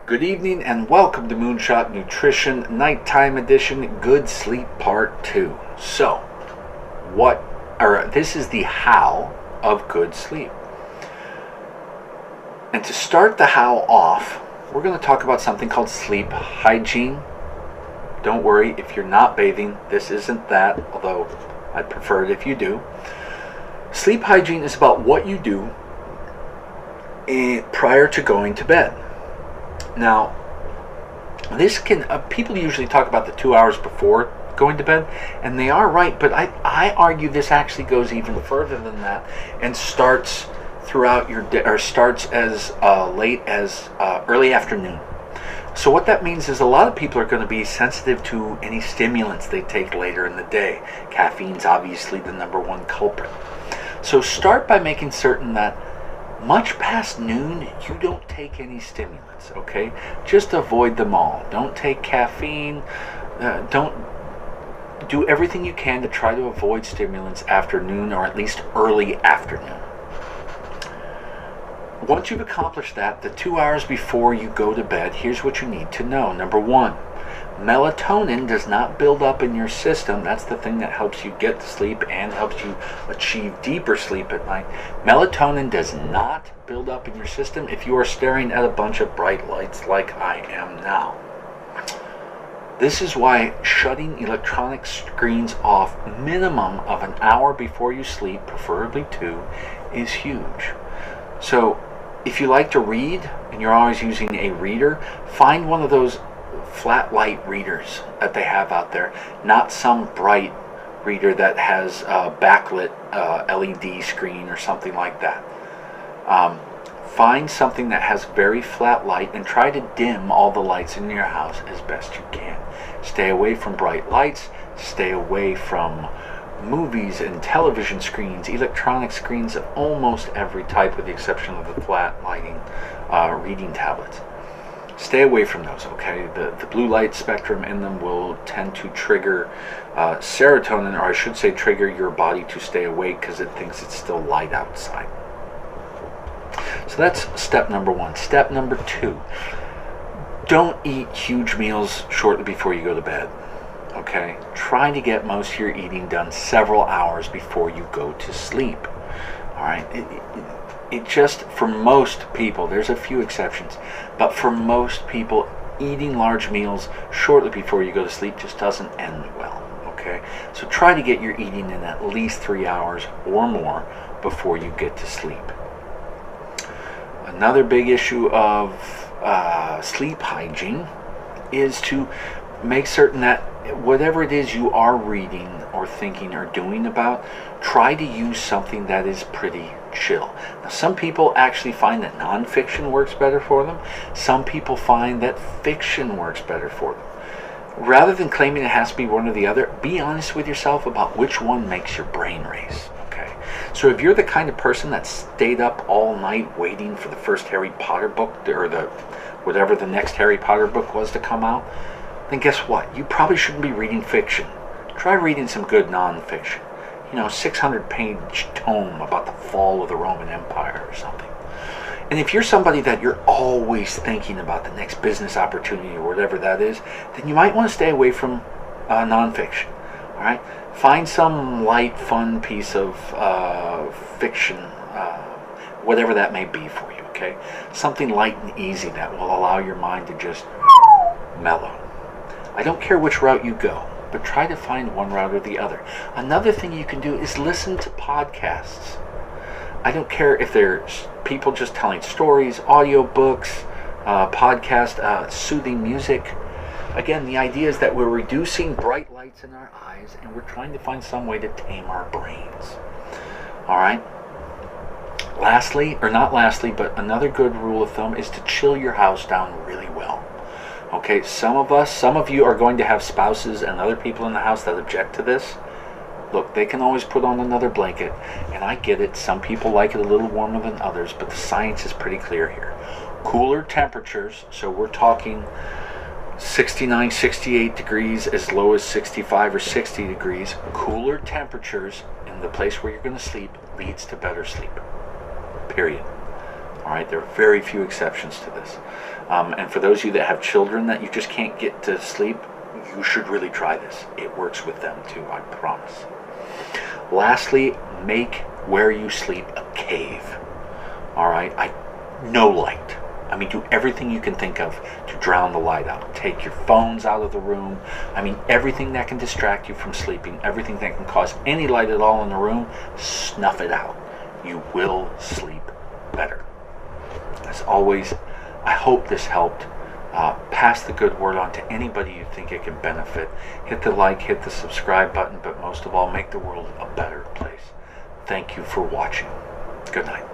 Good evening and welcome to Moonshot Nutrition Nighttime Edition, Good Sleep Part 2. So, this is the how of good sleep. And to start the how off, we're going to talk about something called sleep hygiene. Don't worry, if you're not bathing, this isn't that, although I'd prefer it if you do. Sleep hygiene is about what you do prior to going to bed. Now, this can people usually talk about the 2 hours before going to bed, and they are right, but I argue this actually goes even further than that and starts throughout your day, or starts as late as early afternoon. So what that means is a lot of people are going to be sensitive to any stimulants they take later in the day. Caffeine's obviously the number one culprit. So start by making certain that much past noon, you don't take any stimulants, okay? Just avoid them all. Don't take caffeine. Don't do everything you can to try to avoid stimulants after noon, or at least early afternoon. Once you've accomplished that, the 2 hours before you go to bed, here's what you need to know. Number one, melatonin does not build up in your system. That's the thing that helps you get to sleep and helps you achieve deeper sleep at night. Melatonin does not build up in your system if you are staring at a bunch of bright lights like I am now. This is why shutting electronic screens off minimum of an hour before you sleep, preferably 2, is huge. So if you like to read and you're always using a reader, find one of those flat light readers that they have out there, not some bright reader that has a backlit LED screen or something like that. Find something that has very flat light and try to dim all the lights in your house as best you can. Stay away from bright lights, stay away from movies and television screens, electronic screens of almost every type with the exception of the flat lighting reading tablets. Stay away from those, okay? The blue light spectrum in them will tend to trigger serotonin, or I should say trigger your body to stay awake because it thinks it's still light outside. So that's step number one. Step number two, don't eat huge meals shortly before you go to bed, okay? Try to get most of your eating done several hours before you go to sleep, all right? It just, for most people, there's a few exceptions, but for most people, eating large meals shortly before you go to sleep just doesn't end well, okay? So try to get your eating in at least 3 hours or more before you get to sleep. Another big issue of sleep hygiene is to make certain that whatever it is you are reading or thinking or doing about, try to use something that is pretty chill. Now, some people actually find that nonfiction works better for them. Some people find that fiction works better for them. Rather than claiming it has to be one or the other, be honest with yourself about which one makes your brain race. Okay? So if you're the kind of person that stayed up all night waiting for the first Harry Potter book, or whatever the next Harry Potter book was to come out, then guess what? You probably shouldn't be reading fiction. Try reading some good nonfiction. 600-page tome about the fall of the Roman Empire or something. And if you're somebody that you're always thinking about the next business opportunity or whatever that is, then you might want to stay away from nonfiction. All right? Find some light, fun piece of fiction, whatever that may be for you, okay? Something light and easy that will allow your mind to just mellow. I don't care which route you go, but try to find one route or the other. Another thing you can do is listen to podcasts. I don't care if there's people just telling stories, audiobooks, podcast, soothing music. Again, the idea is that we're reducing bright lights in our eyes and we're trying to find some way to tame our brains. All right? But another good rule of thumb is to chill your house down really well. Okay, some of you are going to have spouses and other people in the house that object to this. Look, they can always put on another blanket, and I get it. Some people like it a little warmer than others, but the science is pretty clear here. Cooler temperatures, so we're talking 69, 68 degrees, as low as 65 or 60 degrees. Cooler temperatures in the place where you're going to sleep leads to better sleep. Period. All right, there are very few exceptions to this. And for those of you that have children that you just can't get to sleep, you should really try this. It works with them too, I promise. Lastly, make where you sleep a cave. All right, no light. I mean, do everything you can think of to drown the light out. Take your phones out of the room. I mean, everything that can distract you from sleeping, everything that can cause any light at all in the room, snuff it out. You will sleep better. As always, I hope this helped. Pass the good word on to anybody you think it can benefit. Hit the like, hit the subscribe button, but most of all, make the world a better place. Thank you for watching. Good night.